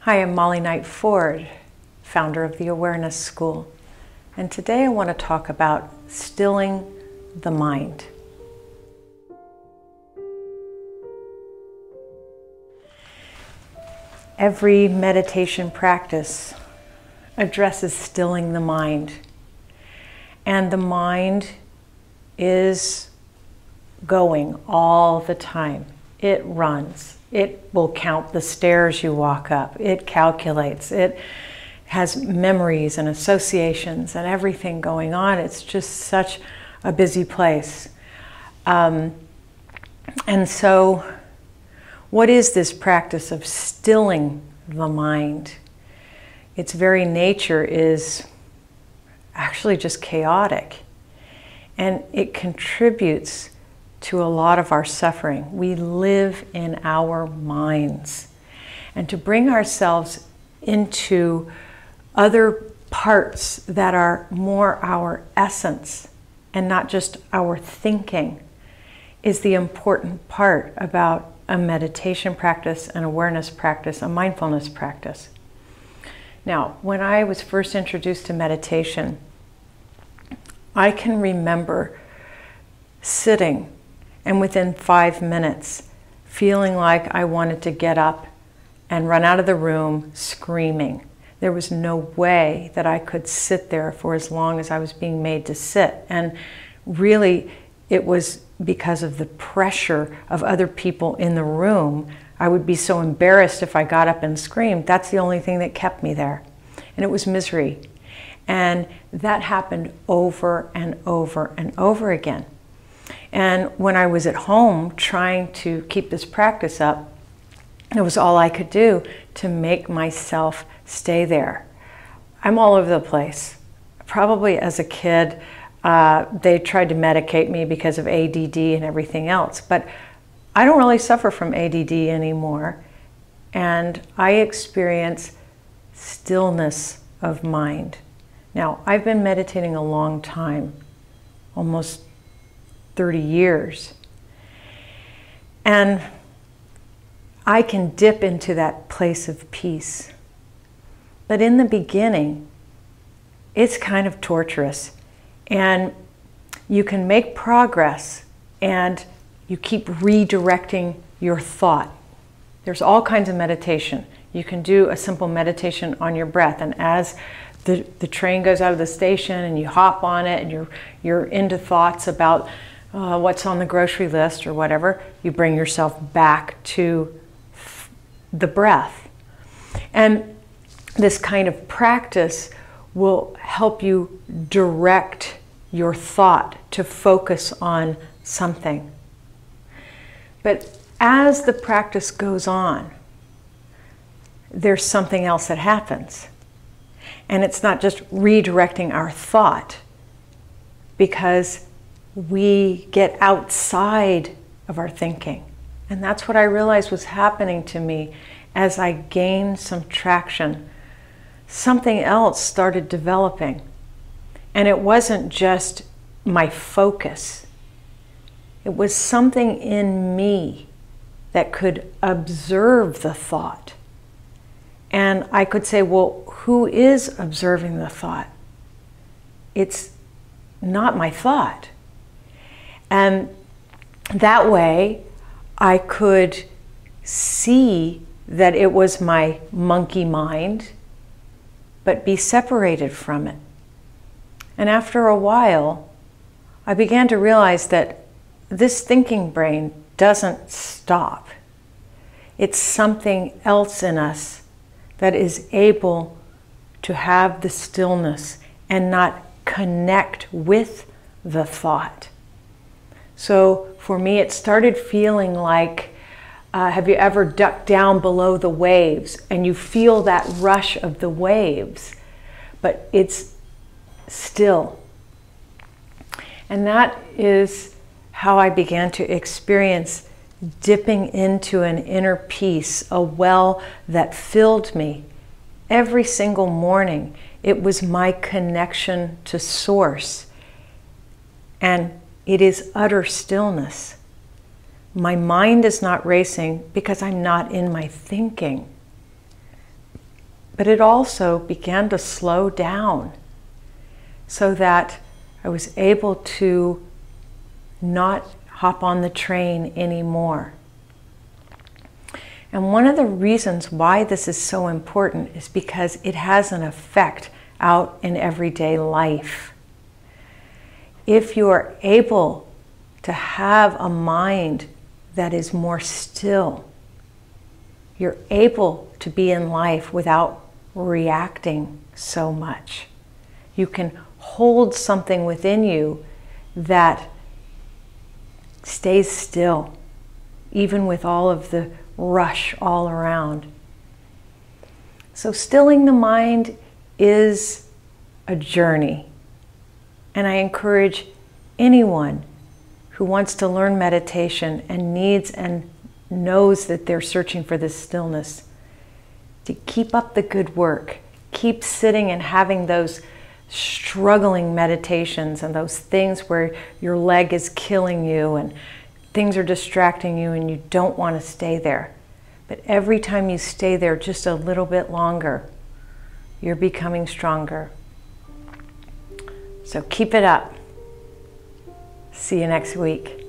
Hi, I'm Molly Knight Forde, founder of the Awareness School, and today I want to talk about stilling the mind. Every meditation practice addresses stilling the mind, and the mind is going all the time. It runs. It will count the stairs you walk up. It calculates. It has memories and associations and everything going on. It's just such a busy place. And so, what is this practice of stilling the mind? Its very nature is actually just chaotic. And it contributes to a lot of our suffering. We live in our minds. And to bring ourselves into other parts that are more our essence and not just our thinking is the important part about a meditation practice, an awareness practice, a mindfulness practice. Now, when I was first introduced to meditation, I can remember sitting and within 5 minutes feeling like I wanted to get up and run out of the room screaming. There was no way that I could sit there for as long as I was being made to sit. And really, it was because of the pressure of other people in the room. I would be so embarrassed if I got up and screamed. That's the only thing that kept me there. And it was misery. And that happened over and over and over again. And when I was at home trying to keep this practice up, it was all I could do to make myself stay there. I'm all over the place. Probably as a kid, they tried to medicate me because of ADD and everything else. But I don't really suffer from ADD anymore. And I experience stillness of mind. Now, I've been meditating a long time, almost 30 years. And I can dip into that place of peace. But in the beginning, it's kind of torturous. And you can make progress and you keep redirecting your thought. There's all kinds of meditation. You can do a simple meditation on your breath, and as the train goes out of the station and you hop on it and you're into thoughts about what's on the grocery list or whatever, you bring yourself back to the breath. And this kind of practice will help you direct your thought to focus on something. But as the practice goes on, there's something else that happens. And it's not just redirecting our thought, because we get outside of our thinking. And that's what I realized was happening to me as I gained some traction. Something else started developing. And it wasn't just my focus. It was something in me that could observe the thought. And I could say, well, who is observing the thought? It's not my thought. And that way, I could see that it was my monkey mind, but be separated from it. And after a while, I began to realize that this thinking brain doesn't stop. It's something else in us that is able to have the stillness and not connect with the thought. So for me, it started feeling like, have you ever ducked down below the waves and you feel that rush of the waves, but it's still. And that is how I began to experience dipping into an inner peace, a well that filled me. Every single morning, it was my connection to Source. And it is utter stillness. My mind is not racing because I'm not in my thinking. But it also began to slow down so that I was able to not hop on the train anymore. And one of the reasons why this is so important is because it has an effect out in everyday life. If you are able to have a mind that is more still, you're able to be in life without reacting so much. You can hold something within you that stays still, even with all of the rush all around. So stilling the mind is a journey. And I encourage anyone who wants to learn meditation and needs and knows that they're searching for this stillness to keep up the good work. Keep sitting and having those struggling meditations and those things where your leg is killing you and things are distracting you and you don't want to stay there. But every time you stay there just a little bit longer, you're becoming stronger. So keep it up. See you next week.